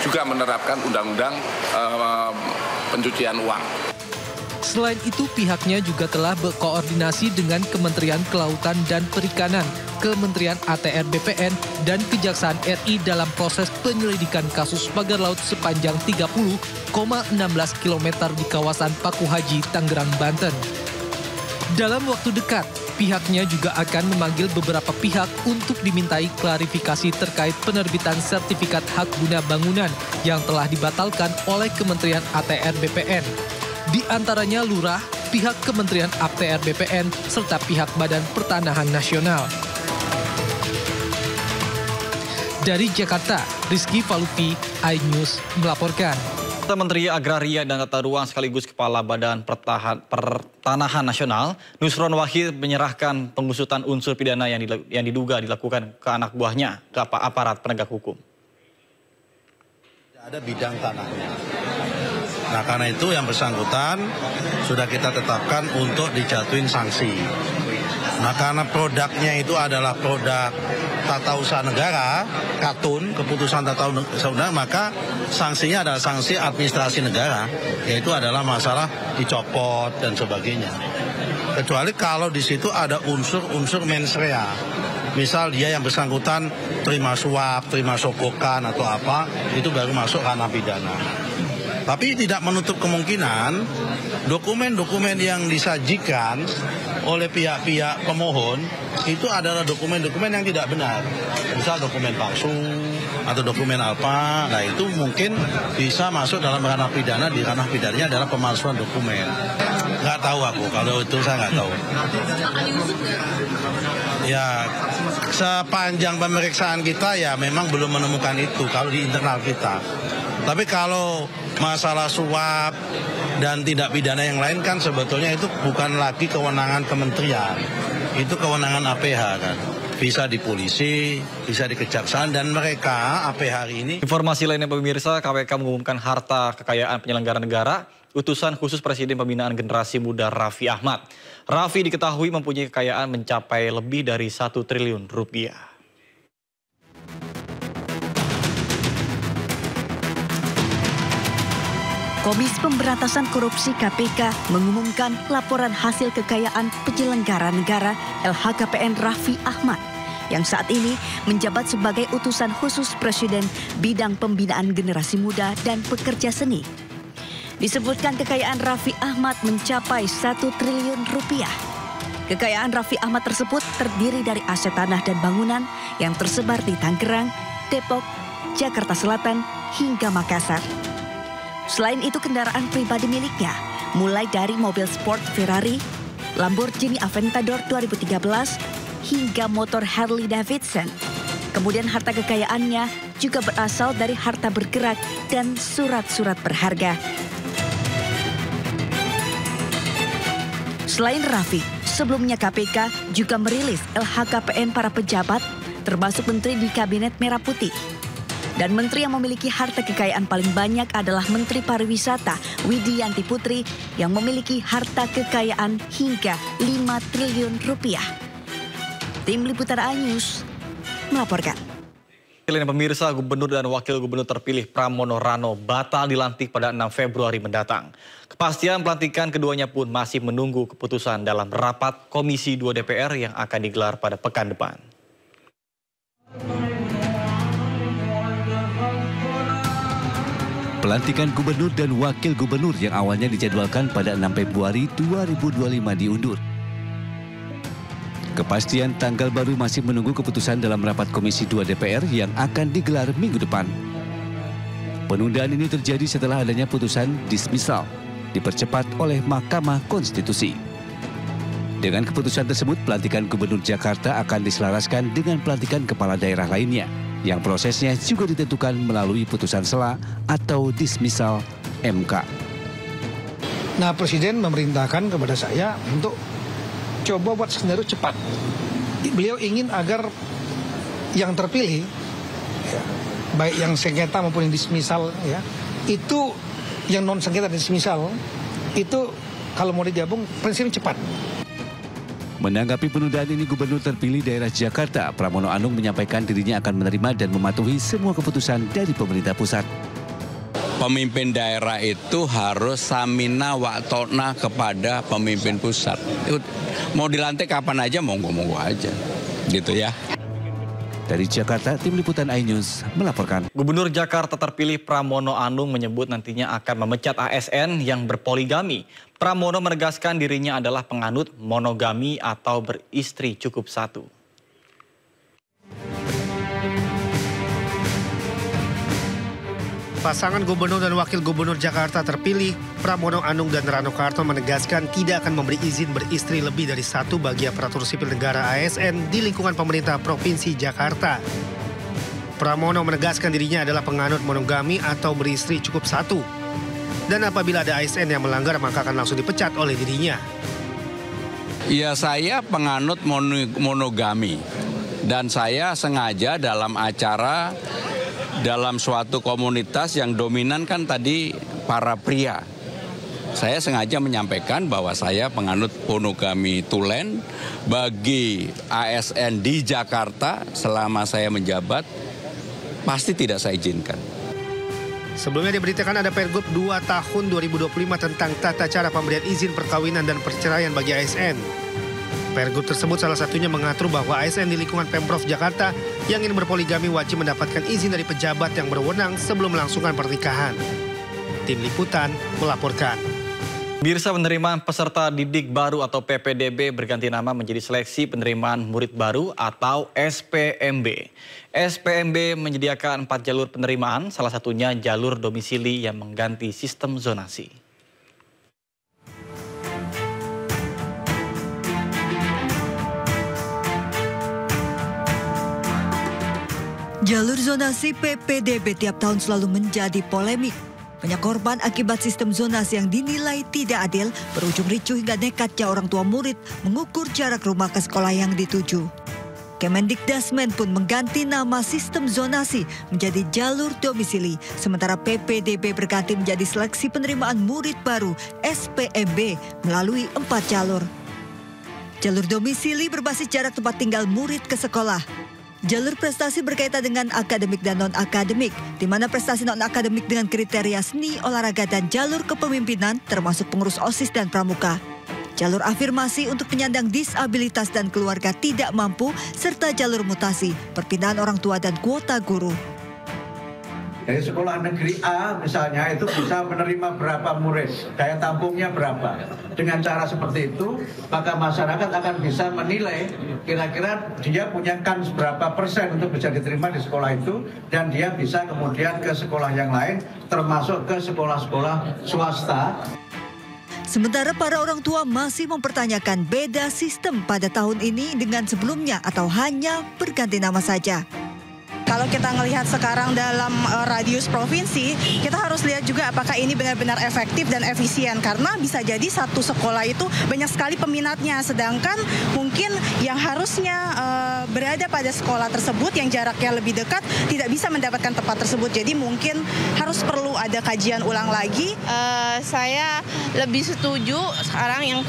juga menerapkan undang-undang pencucian uang. Selain itu, pihaknya juga telah berkoordinasi dengan Kementerian Kelautan dan Perikanan, Kementerian ATR BPN, dan Kejaksaan RI dalam proses penyelidikan kasus pagar laut sepanjang 30,16 km di kawasan Paku Haji, Tangerang, Banten. Dalam waktu dekat, pihaknya juga akan memanggil beberapa pihak untuk dimintai klarifikasi terkait penerbitan sertifikat hak guna bangunan yang telah dibatalkan oleh Kementerian ATR BPN. Di antaranya Lurah, pihak Kementerian ATR BPN, serta pihak Badan Pertanahan Nasional. Dari Jakarta, Rizky Falupi, iNews melaporkan. Menteri Agraria dan Tata Ruang sekaligus Kepala Badan Pertanahan Nasional, Nusron Wahid menyerahkan pengusutan unsur pidana yang diduga dilakukan ke anak buahnya ke aparat penegak hukum. Ada bidang tanahnya. Nah, karena itu yang bersangkutan sudah kita tetapkan untuk dijatuhin sanksi. Nah, karena produknya itu adalah produk tata usaha negara, KATUN, keputusan tata usaha negara, maka sanksinya adalah sanksi administrasi negara, yaitu adalah masalah dicopot dan sebagainya. Kecuali kalau di situ ada unsur-unsur mens rea. Misal dia yang bersangkutan terima suap, terima sogokan atau apa, itu baru masuk ranah pidana. Tapi tidak menutup kemungkinan dokumen-dokumen yang disajikan oleh pihak-pihak pemohon itu adalah dokumen-dokumen yang tidak benar. Misal dokumen palsu atau dokumen apa, nah itu mungkin bisa masuk dalam ranah pidana. Di ranah pidananya adalah pemalsuan dokumen. Nggak tahu aku, kalau itu saya nggak tahu. Ya, sepanjang pemeriksaan kita ya memang belum menemukan itu kalau di internal kita. Tapi kalau masalah suap dan tindak pidana yang lain kan sebetulnya itu bukan lagi kewenangan kementerian, itu kewenangan APH kan. bisa di polisi, bisa di kejaksaan, dan mereka sampai hari ini. Informasi lainnya pemirsa, KPK mengumumkan harta kekayaan penyelenggara negara utusan khusus Presiden Pembinaan Generasi Muda Raffi Ahmad. Raffi diketahui mempunyai kekayaan mencapai lebih dari 1 triliun rupiah. Komisi Pemberantasan Korupsi KPK mengumumkan laporan hasil kekayaan penyelenggara negara LHKPN Raffi Ahmad yang saat ini menjabat sebagai utusan khusus Presiden bidang pembinaan generasi muda dan pekerja seni. Disebutkan kekayaan Raffi Ahmad mencapai 1 triliun rupiah. Kekayaan Raffi Ahmad tersebut terdiri dari aset tanah dan bangunan yang tersebar di Tangerang, Depok, Jakarta Selatan, hingga Makassar. Selain itu kendaraan pribadi miliknya, mulai dari mobil sport Ferrari, Lamborghini Aventador 2013, hingga motor Harley Davidson. Kemudian harta kekayaannya juga berasal dari harta bergerak dan surat-surat berharga. Selain Raffi, sebelumnya KPK juga merilis LHKPN para pejabat, termasuk menteri di Kabinet Merah Putih. Dan menteri yang memiliki harta kekayaan paling banyak adalah Menteri Pariwisata Widianti Putri yang memiliki harta kekayaan hingga 5 triliun rupiah. Tim Liputan iNews melaporkan. Pemirsa, Gubernur dan Wakil Gubernur terpilih Pramono Rano batal dilantik pada 6 Februari mendatang. Kepastian pelantikan keduanya pun masih menunggu keputusan dalam rapat Komisi 2 DPR yang akan digelar pada pekan depan. Pelantikan gubernur dan wakil gubernur yang awalnya dijadwalkan pada 6 Februari 2025 diundur. Kepastian tanggal baru masih menunggu keputusan dalam rapat Komisi 2 DPR yang akan digelar minggu depan. Penundaan ini terjadi setelah adanya putusan dismisal dipercepat oleh Mahkamah Konstitusi. Dengan keputusan tersebut, pelantikan Gubernur Jakarta akan diselaraskan dengan pelantikan kepala daerah lainnya, yang prosesnya juga ditentukan melalui putusan sela atau dismisal MK. Nah, Presiden memerintahkan kepada saya untuk coba buat skenario cepat. Beliau ingin agar yang terpilih, ya, baik yang sengketa maupun yang dismisal, ya, itu yang non sengketa dan dismisal, itu kalau mau digabung prinsipnya cepat. Menanggapi penundaan ini, Gubernur terpilih daerah Jakarta, Pramono Anung, menyampaikan dirinya akan menerima dan mematuhi semua keputusan dari pemerintah pusat. Pemimpin daerah itu harus samina wa ta'na kepada pemimpin pusat. Mau dilantik kapan aja, monggo-monggo aja. Gitu ya. Dari Jakarta, Tim Liputan iNews melaporkan. Gubernur Jakarta terpilih Pramono Anung menyebut nantinya akan memecat ASN yang berpoligami. Pramono menegaskan dirinya adalah penganut monogami atau beristri cukup satu. Pasangan Gubernur dan Wakil Gubernur Jakarta terpilih, Pramono Anung dan Rano Karno menegaskan tidak akan memberi izin beristri lebih dari satu bagi aparatur sipil negara ASN di lingkungan pemerintah Provinsi Jakarta. Pramono menegaskan dirinya adalah penganut monogami atau beristri cukup satu. Dan apabila ada ASN yang melanggar, maka akan langsung dipecat oleh dirinya. Ya, saya penganut monogami. Dan saya sengaja dalam acara dalam suatu komunitas yang dominan kan tadi para pria. Saya sengaja menyampaikan bahwa saya penganut monogami tulen bagi ASN di Jakarta selama saya menjabat, pasti tidak saya izinkan. Sebelumnya diberitakan ada Pergub 2 tahun 2025 tentang tata cara pemberian izin perkawinan dan perceraian bagi ASN. Pergub tersebut salah satunya mengatur bahwa ASN di lingkungan Pemprov Jakarta yang ingin berpoligami wajib mendapatkan izin dari pejabat yang berwenang sebelum melangsungkan pernikahan. Tim Liputan melaporkan. Pemirsa, penerimaan peserta didik baru atau PPDB berganti nama menjadi seleksi penerimaan murid baru atau SPMB. SPMB menyediakan 4 jalur penerimaan, salah satunya jalur domisili yang mengganti sistem zonasi. Jalur zonasi PPDB tiap tahun selalu menjadi polemik. Banyak korban akibat sistem zonasi yang dinilai tidak adil, berujung ricuh hingga nekatnya orang tua murid mengukur jarak rumah ke sekolah yang dituju. Kemendikdasmen pun mengganti nama sistem zonasi menjadi jalur domisili, sementara PPDB berganti menjadi seleksi penerimaan murid baru SPMB melalui 4 jalur. Jalur domisili berbasis jarak tempat tinggal murid ke sekolah. Jalur prestasi berkaitan dengan akademik dan non-akademik, di mana prestasi non-akademik dengan kriteria seni, olahraga, dan jalur kepemimpinan termasuk pengurus OSIS dan pramuka. Jalur afirmasi untuk penyandang disabilitas dan keluarga tidak mampu, serta jalur mutasi, perpindahan orang tua dan kuota guru. Dari sekolah negeri A misalnya itu bisa menerima berapa murid, daya tampungnya berapa. Dengan cara seperti itu, maka masyarakat akan bisa menilai kira-kira dia punya kans berapa persen untuk bisa diterima di sekolah itu, dan dia bisa kemudian ke sekolah yang lain, termasuk ke sekolah-sekolah swasta. Sementara para orang tua masih mempertanyakan beda sistem pada tahun ini dengan sebelumnya atau hanya berganti nama saja. Kalau kita melihat sekarang dalam radius provinsi, kita harus lihat juga apakah ini benar-benar efektif dan efisien. Karena bisa jadi satu sekolah itu banyak sekali peminatnya, sedangkan mungkin yang harusnya berada pada sekolah tersebut yang jaraknya lebih dekat tidak bisa mendapatkan tempat tersebut. Jadi mungkin harus perlu ada kajian ulang lagi. Saya lebih setuju sekarang yang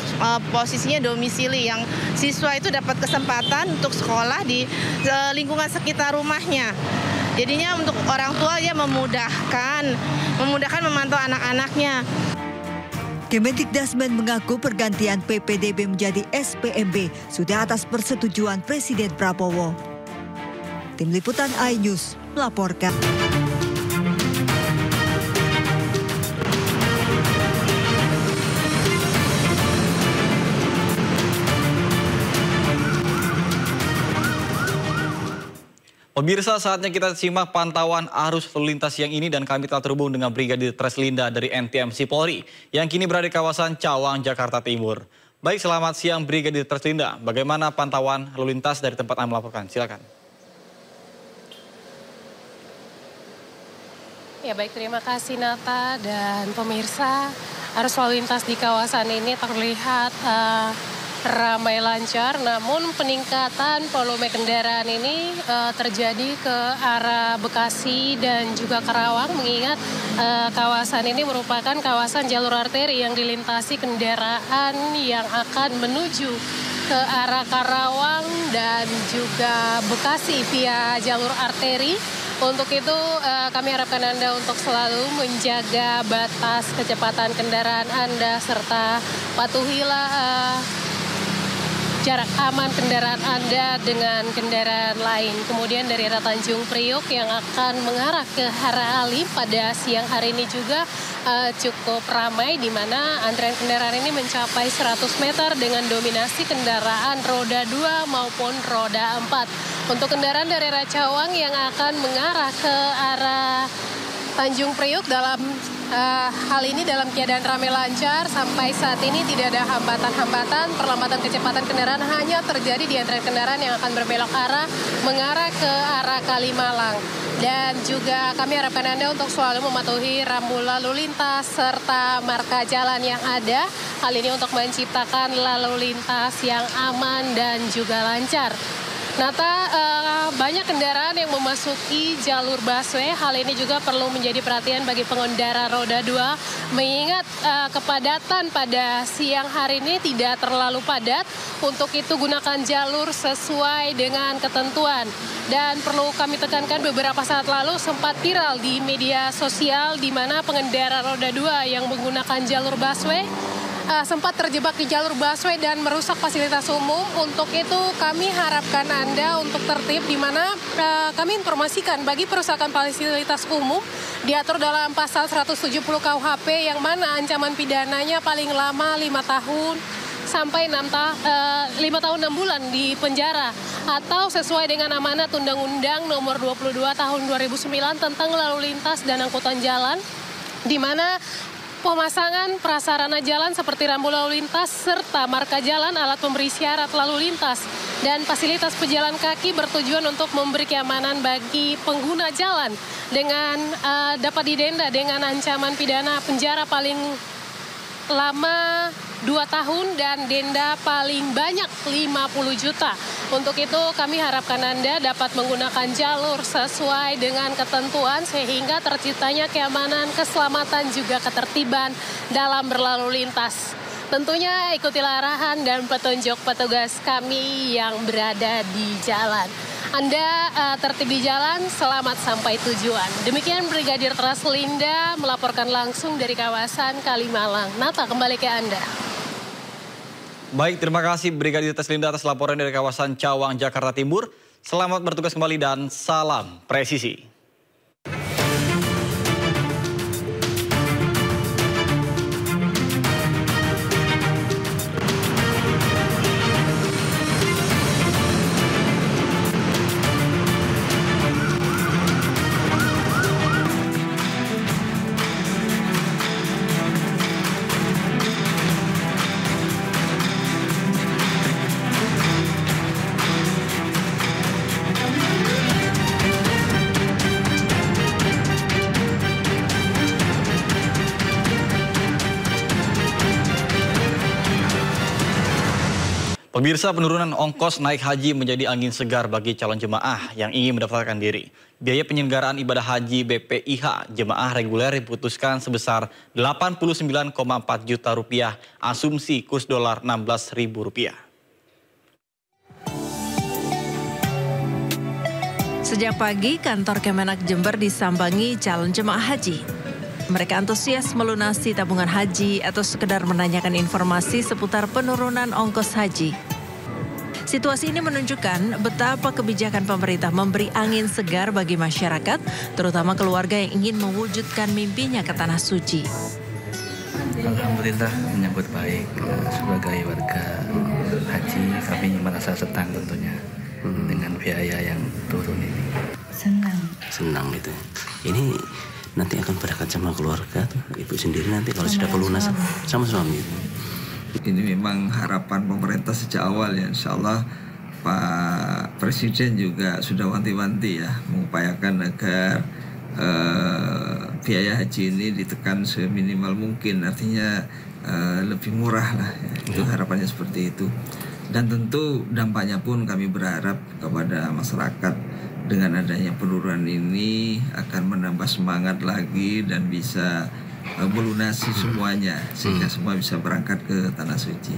posisinya domisili, yang siswa itu dapat kesempatan untuk sekolah di lingkungan sekitar rumahnya. Jadinya untuk orang tua ya memudahkan memantau anak-anaknya. Kemendikdasmen mengaku pergantian PPDB menjadi SPMB sudah atas persetujuan Presiden Prabowo. Tim Liputan iNews melaporkan. Pemirsa, saatnya kita simak pantauan arus lalu lintas siang ini dan kami telah terhubung dengan Brigadir Treslinda dari NTMC Polri yang kini berada di kawasan Cawang, Jakarta Timur. Baik, selamat siang Brigadir Treslinda. Bagaimana pantauan lalu lintas dari tempat Anda melaporkan? Silakan. Ya baik, terima kasih Nata dan pemirsa. Arus lalu lintas di kawasan ini terlihat ramai lancar, namun peningkatan volume kendaraan ini terjadi ke arah Bekasi dan juga Karawang, mengingat kawasan ini merupakan kawasan jalur arteri yang dilintasi kendaraan yang akan menuju ke arah Karawang dan juga Bekasi via jalur arteri. Untuk itu kami harapkan Anda untuk selalu menjaga batas kecepatan kendaraan Anda serta patuhilah jarak aman kendaraan Anda dengan kendaraan lain. Kemudian dari arah Tanjung Priok yang akan mengarah ke Harahali pada siang hari ini juga cukup ramai, di mana antrean kendaraan ini mencapai 100 meter dengan dominasi kendaraan roda 2 maupun roda 4. Untuk kendaraan dari arah Cawang yang akan mengarah ke arah Tanjung Priok dalam hal ini dalam keadaan ramai lancar. Sampai saat ini tidak ada hambatan-hambatan. Perlambatan kecepatan kendaraan hanya terjadi di antrean kendaraan yang akan berbelok arah mengarah ke arah Kalimalang. Dan juga kami harapkan Anda untuk selalu mematuhi rambu lalu lintas serta marka jalan yang ada. Hal ini untuk menciptakan lalu lintas yang aman dan juga lancar. Nata, banyak kendaraan yang memasuki jalur busway. Hal ini juga perlu menjadi perhatian bagi pengendara roda 2, mengingat kepadatan pada siang hari ini tidak terlalu padat. Untuk itu gunakan jalur sesuai dengan ketentuan. Dan perlu kami tekankan, beberapa saat lalu sempat viral di media sosial di mana pengendara roda 2 yang menggunakan jalur busway sempat terjebak di jalur busway dan merusak fasilitas umum. Untuk itu kami harapkan Anda untuk tertib, di mana kami informasikan bagi perusakan fasilitas umum diatur dalam pasal 170 KUHP yang mana ancaman pidananya paling lama 5 tahun sampai 5 tahun 6 bulan di penjara, atau sesuai dengan amanat Undang-Undang Nomor 22 Tahun 2009 tentang lalu lintas dan angkutan jalan, di mana pemasangan prasarana jalan seperti rambu lalu lintas serta marka jalan, alat pemberi syarat lalu lintas, dan fasilitas pejalan kaki bertujuan untuk memberi keamanan bagi pengguna jalan dengan dapat didenda dengan ancaman pidana penjara paling lama 2 tahun dan denda paling banyak 50 juta. Untuk itu kami harapkan Anda dapat menggunakan jalur sesuai dengan ketentuan sehingga terciptanya keamanan, keselamatan, juga ketertiban dalam berlalu lintas. Tentunya ikutilah arahan dan petunjuk petugas kami yang berada di jalan. Anda tertib di jalan, selamat sampai tujuan. Demikian Brigadir Traslinda melaporkan langsung dari kawasan Kalimalang. Nata, kembali ke Anda. Baik, terima kasih Brigadir Traslinda atas laporan dari kawasan Cawang, Jakarta Timur. Selamat bertugas kembali dan salam presisi. Pemirsa, penurunan ongkos naik haji menjadi angin segar bagi calon jemaah yang ingin mendaftarkan diri. Biaya penyelenggaraan ibadah haji BPIH jemaah reguler diputuskan sebesar Rp89,4 juta, asumsi kurs dolar Rp16.000. Sejak pagi, kantor Kemenak Jember disambangi calon jemaah haji. Mereka antusias melunasi tabungan haji atau sekedar menanyakan informasi seputar penurunan ongkos haji. Situasi ini menunjukkan betapa kebijakan pemerintah memberi angin segar bagi masyarakat, terutama keluarga yang ingin mewujudkan mimpinya ke Tanah Suci. Alhamdulillah menyambut baik. Sebagai warga haji, kami merasa senang tentunya dengan biaya yang turun ini. Senang itu. Ini nanti akan berangkat sama keluarga, ibu sendiri nanti kalau sudah pelunasan sama suami. Ini memang harapan pemerintah sejak awal ya, insya Allah Pak Presiden juga sudah wanti-wanti ya, mengupayakan agar biaya haji ini ditekan seminimal mungkin, artinya lebih murah lah ya. Itu harapannya seperti itu. Dan tentu dampaknya pun kami berharap kepada masyarakat dengan adanya penurunan ini akan menambah semangat lagi dan bisa melunasi semuanya sehingga semua bisa berangkat ke Tanah Suci.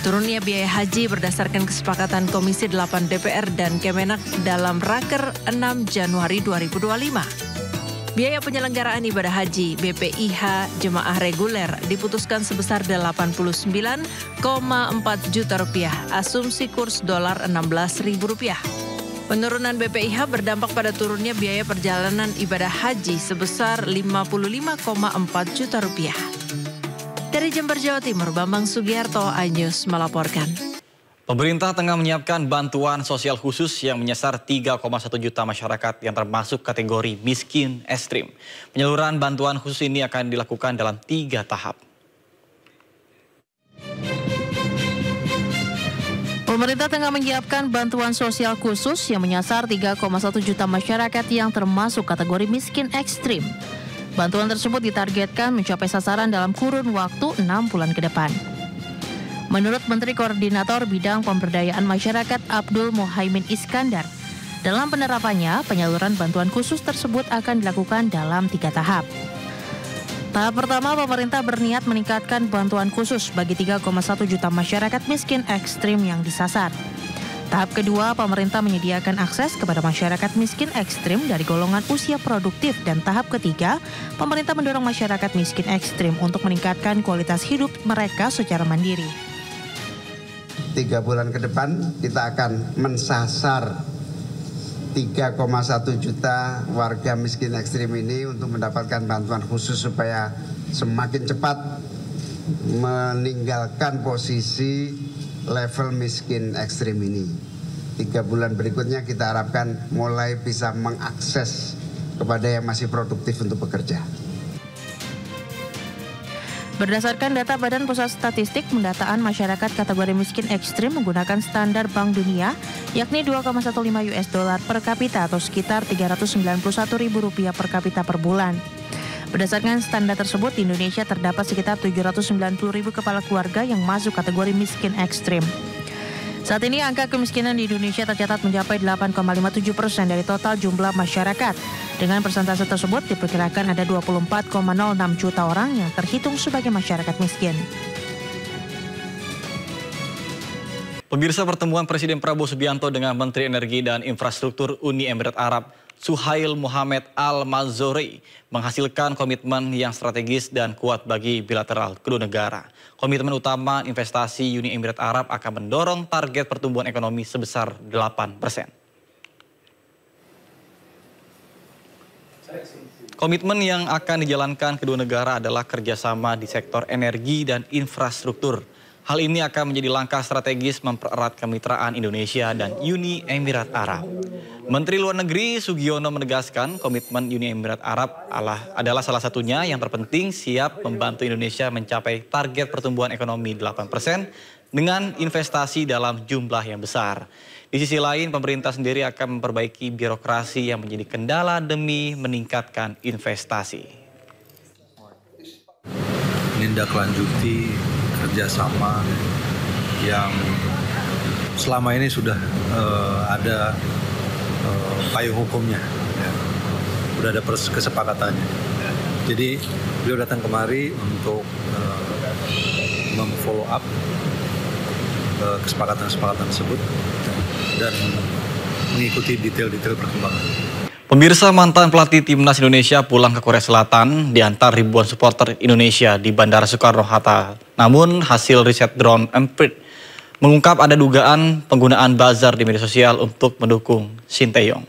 Turunnya biaya haji berdasarkan kesepakatan Komisi 8 DPR dan Kemenak dalam Raker 6 Januari 2025. Biaya penyelenggaraan ibadah haji BPIH jemaah reguler diputuskan sebesar Rp89,4 juta, asumsi kurs dolar Rp16.000. Penurunan BPIH berdampak pada turunnya biaya perjalanan ibadah haji sebesar Rp55,4 juta. Dari Jember, Jawa Timur, Bambang Sugiarto, iNews melaporkan. Pemerintah tengah menyiapkan bantuan sosial khusus yang menyasar 3,1 juta masyarakat yang termasuk kategori miskin ekstrim. Penyaluran bantuan khusus ini akan dilakukan dalam 3 tahap. Pemerintah tengah menyiapkan bantuan sosial khusus yang menyasar 3,1 juta masyarakat yang termasuk kategori miskin ekstrim. Bantuan tersebut ditargetkan mencapai sasaran dalam kurun waktu 6 bulan ke depan. Menurut Menteri Koordinator Bidang Pemberdayaan Masyarakat Abdul Muhaimin Iskandar, dalam penerapannya penyaluran bantuan khusus tersebut akan dilakukan dalam 3 tahap. Tahap pertama, pemerintah berniat meningkatkan bantuan khusus bagi 3,1 juta masyarakat miskin ekstrim yang disasar. Tahap kedua, pemerintah menyediakan akses kepada masyarakat miskin ekstrim dari golongan usia produktif. Dan tahap ketiga, pemerintah mendorong masyarakat miskin ekstrim untuk meningkatkan kualitas hidup mereka secara mandiri. 3 bulan ke depan kita akan mensasar 3,1 juta warga miskin ekstrim ini untuk mendapatkan bantuan khusus supaya semakin cepat meninggalkan posisi level miskin ekstrim ini. 3 bulan berikutnya kita harapkan mulai bisa mengakses kepada yang masih produktif untuk bekerja. Berdasarkan data Badan Pusat Statistik, pendataan masyarakat kategori miskin ekstrim menggunakan standar Bank Dunia, yakni $2,15 per kapita atau sekitar Rp391.000 per kapita per bulan. Berdasarkan standar tersebut, di Indonesia terdapat sekitar 790.000 kepala keluarga yang masuk kategori miskin ekstrim. Saat ini angka kemiskinan di Indonesia tercatat mencapai 8,57% dari total jumlah masyarakat. Dengan persentase tersebut diperkirakan ada 24,06 juta orang yang terhitung sebagai masyarakat miskin. Pemirsa, pertemuan Presiden Prabowo Subianto dengan Menteri Energi dan Infrastruktur Uni Emirat Arab Suhail Mohammed Al-Mazzouri menghasilkan komitmen yang strategis dan kuat bagi bilateral kedua negara. Komitmen utama investasi Uni Emirat Arab akan mendorong target pertumbuhan ekonomi sebesar 8%. Komitmen yang akan dijalankan kedua negara adalah kerjasama di sektor energi dan infrastruktur. Hal ini akan menjadi langkah strategis mempererat kemitraan Indonesia dan Uni Emirat Arab. Menteri Luar Negeri Sugiono menegaskan komitmen Uni Emirat Arab adalah salah satunya yang terpenting siap membantu Indonesia mencapai target pertumbuhan ekonomi 8% dengan investasi dalam jumlah yang besar. Di sisi lain, pemerintah sendiri akan memperbaiki birokrasi yang menjadi kendala demi meningkatkan investasi. Menindaklanjuti kerjasama yang selama ini sudah ada payung hukumnya, ya. Sudah ada kesepakatannya. Jadi beliau datang kemari untuk memfollow up kesepakatan-kesepakatan tersebut dan mengikuti detail-detail perkembangan. Pemirsa, mantan pelatih Timnas Indonesia pulang ke Korea Selatan diantar ribuan supporter Indonesia di Bandara Soekarno-Hatta. Namun hasil riset drone Emprit mengungkap ada dugaan penggunaan buzzer di media sosial untuk mendukung Shin Tae-yong.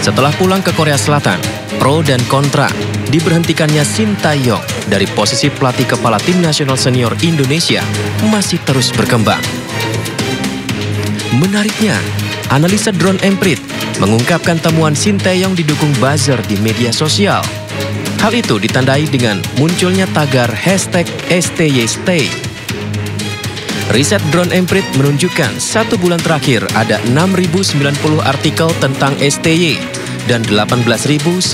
Setelah pulang ke Korea Selatan, pro dan kontra diberhentikannya Shin Tae-yong dari posisi pelatih kepala tim nasional senior Indonesia masih terus berkembang. Menariknya, analisa drone Emprit mengungkapkan temuan Shin Tae-yong didukung buzzer di media sosial. Hal itu ditandai dengan munculnya tagar #STYStay. Riset drone Emprit menunjukkan 1 bulan terakhir ada 6.090 artikel tentang STY dan 18.156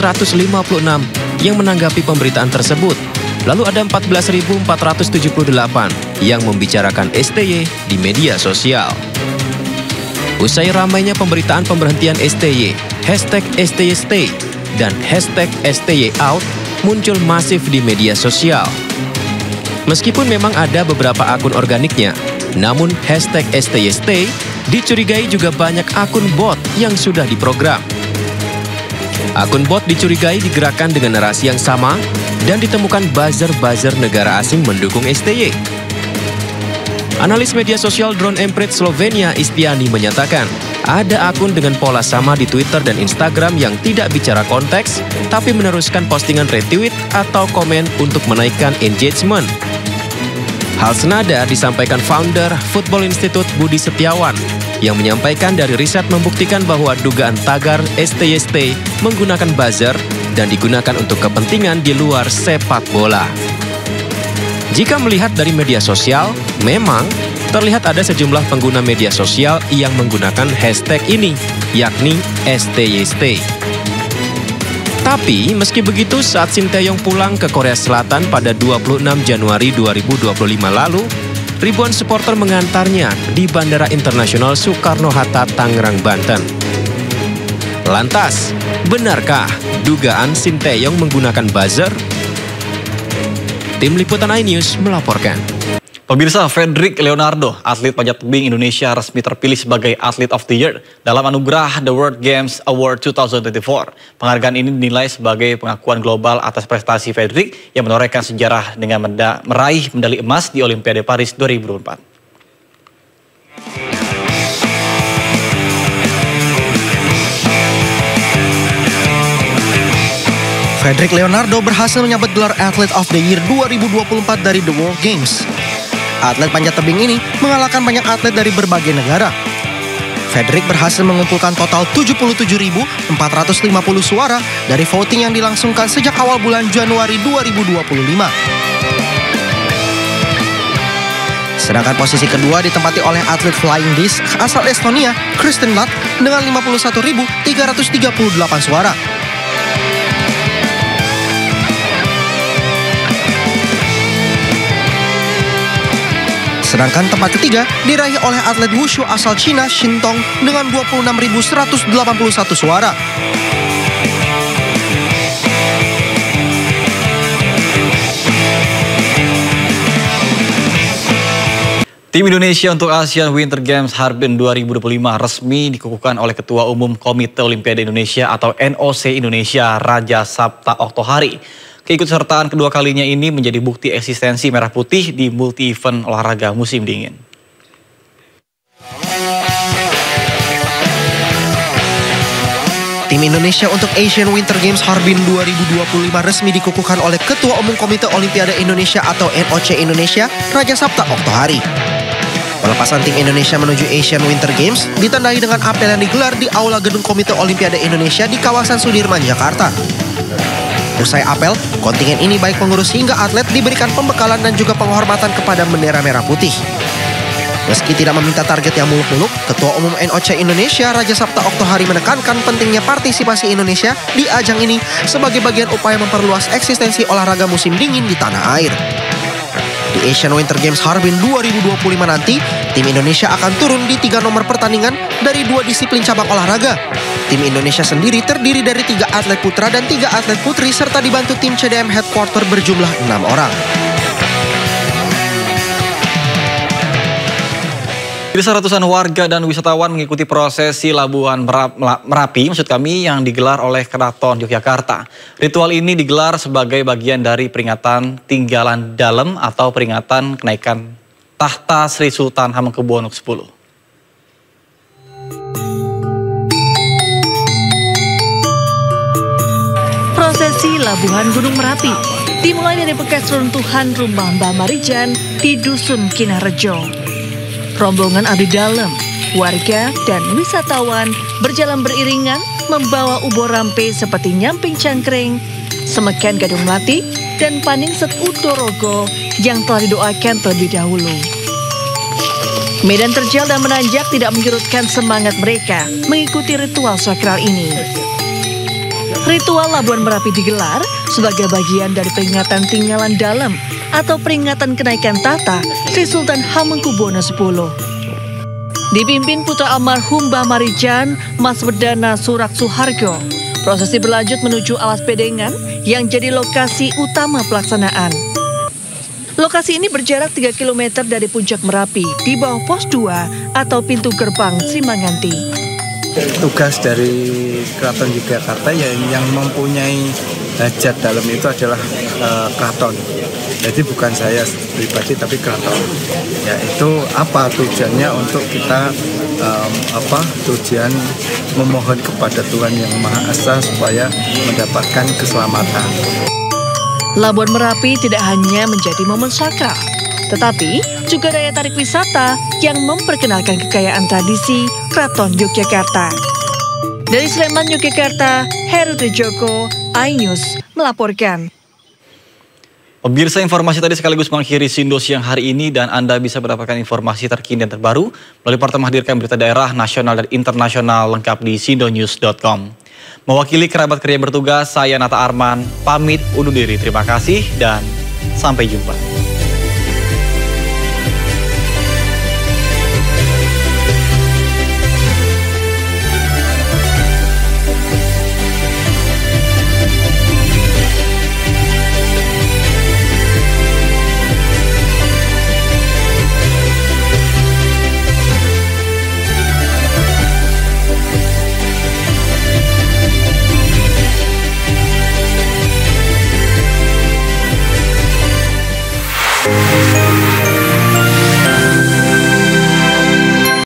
yang menanggapi pemberitaan tersebut. Lalu ada 14.478 yang membicarakan STY di media sosial. Usai ramainya pemberitaan pemberhentian STY, #STYStay dan #STYOut muncul masif di media sosial. Meskipun memang ada beberapa akun organiknya, namun #STYStay dicurigai juga banyak akun bot yang sudah diprogram. Akun bot dicurigai digerakkan dengan narasi yang sama dan ditemukan buzzer-buzzer negara asing mendukung STY. Analis media sosial drone Emprit Slovenia Istiani menyatakan, ada akun dengan pola sama di Twitter dan Instagram yang tidak bicara konteks, tapi meneruskan postingan retweet atau komen untuk menaikkan engagement. Hal senada disampaikan founder Football Institute Budi Setiawan, yang menyampaikan dari riset membuktikan bahwa dugaan tagar STYStay menggunakan buzzer dan digunakan untuk kepentingan di luar sepak bola. Jika melihat dari media sosial, memang terlihat ada sejumlah pengguna media sosial yang menggunakan hashtag ini, yakni STYStay. Tapi meski begitu, saat Shin Tae-yong pulang ke Korea Selatan pada 26 Januari 2025 lalu, ribuan supporter mengantarnya di Bandara Internasional Soekarno-Hatta, Tangerang, Banten. Lantas, benarkah dugaan Shin Tae-yong menggunakan buzzer? Tim Liputan iNews melaporkan. Pemirsa, Fredrik Leonardo, atlet panjat tebing Indonesia resmi terpilih sebagai Athlete of the Year dalam anugerah The World Games Award 2024. Penghargaan ini dinilai sebagai pengakuan global atas prestasi Fredrik yang menorehkan sejarah dengan meraih medali emas di Olimpiade Paris 2024. Fredrik Leonardo berhasil menyabet gelar Athlete of the Year 2024 dari The World Games. Atlet panjat tebing ini mengalahkan banyak atlet dari berbagai negara. Fredrik berhasil mengumpulkan total 77.450 suara dari voting yang dilangsungkan sejak awal bulan Januari 2025. Sedangkan posisi kedua ditempati oleh atlet flying disc asal Estonia, Kristen Ladd dengan 51.338 suara. Sedangkan tempat ketiga diraih oleh atlet wushu asal Cina Shintong dengan 26.181 suara. Tim Indonesia untuk Asian Winter Games Harbin 2025 resmi dikukuhkan oleh Ketua Umum Komite Olimpiade Indonesia atau NOC Indonesia, Raja Sapta Oktohari. Keikutsertaan kedua kalinya ini menjadi bukti eksistensi Merah Putih di multi-event olahraga musim dingin. Tim Indonesia untuk Asian Winter Games Harbin 2025 resmi dikukuhkan oleh Ketua Umum Komite Olimpiade Indonesia atau NOC Indonesia, Raja Sapta Oktohari. Pelepasan tim Indonesia menuju Asian Winter Games ditandai dengan apel yang digelar di Aula Gedung Komite Olimpiade Indonesia di kawasan Sudirman, Jakarta. Usai apel, kontingen ini baik pengurus hingga atlet diberikan pembekalan dan juga penghormatan kepada bendera merah putih. Meski tidak meminta target yang muluk-muluk, Ketua Umum NOC Indonesia Raja Sapta Oktohari menekankan pentingnya partisipasi Indonesia di ajang ini sebagai bagian upaya memperluas eksistensi olahraga musim dingin di tanah air. Di Asian Winter Games Harbin 2025 nanti, tim Indonesia akan turun di 3 nomor pertandingan dari 2 disiplin cabang olahraga. Tim Indonesia sendiri terdiri dari 3 atlet putra dan 3 atlet putri serta dibantu tim CDM Headquarter berjumlah 6 orang. Ratusan warga dan wisatawan mengikuti prosesi Labuhan Merapi, yang digelar oleh Keraton Yogyakarta. Ritual ini digelar sebagai bagian dari peringatan Tinggalan Dalem atau peringatan kenaikan tahta Sri Sultan Hamengkubuwono X. Prosesi Labuhan Gunung Merapi dimulai dari bekas runtuhan rumah Mbah Marijan di Dusun Kinarejo. Rombongan abdi dalem, warga, dan wisatawan berjalan beriringan membawa ubor rampe seperti nyamping cangkring, semeken Gadung Melati, dan Paningset Udorogo yang telah didoakan terlebih dahulu. Medan terjal dan menanjak tidak menyurutkan semangat mereka mengikuti ritual sakral ini. Ritual Labuhan Merapi digelar sebagai bagian dari peringatan Tinggalan Dalem atau peringatan kenaikan tahta Sri Sultan Hamengkubuwono X. Dipimpin putra almarhum Mbah Marijan, Mas Wedana Surak Suhargo, prosesi berlanjut menuju Alas Pedengan yang jadi lokasi utama pelaksanaan. Lokasi ini berjarak 3 km dari puncak Merapi di bawah pos 2 atau pintu gerbang Simanganti. Tugas dari Keraton Yogyakarta yang mempunyai hajat dalam itu adalah keraton. Jadi bukan saya pribadi tapi keraton. Ya itu apa tujuannya untuk kita tujuan memohon kepada Tuhan Yang Maha Esa supaya mendapatkan keselamatan. Labuhan Merapi tidak hanya menjadi momen sakral, tetapi juga daya tarik wisata yang memperkenalkan kekayaan tradisi Keraton Yogyakarta. Dari Sleman, Yogyakarta, Heru Tejoko, iNews melaporkan. Pemirsa, informasi tadi sekaligus mengakhiri Sindo siang hari ini dan Anda bisa mendapatkan informasi terkini dan terbaru melalui portal menghadirkan berita daerah, nasional dan internasional lengkap di sindonews.com. Mewakili kerabat kerja bertugas, saya Nata Arman, pamit undur diri. Terima kasih dan sampai jumpa.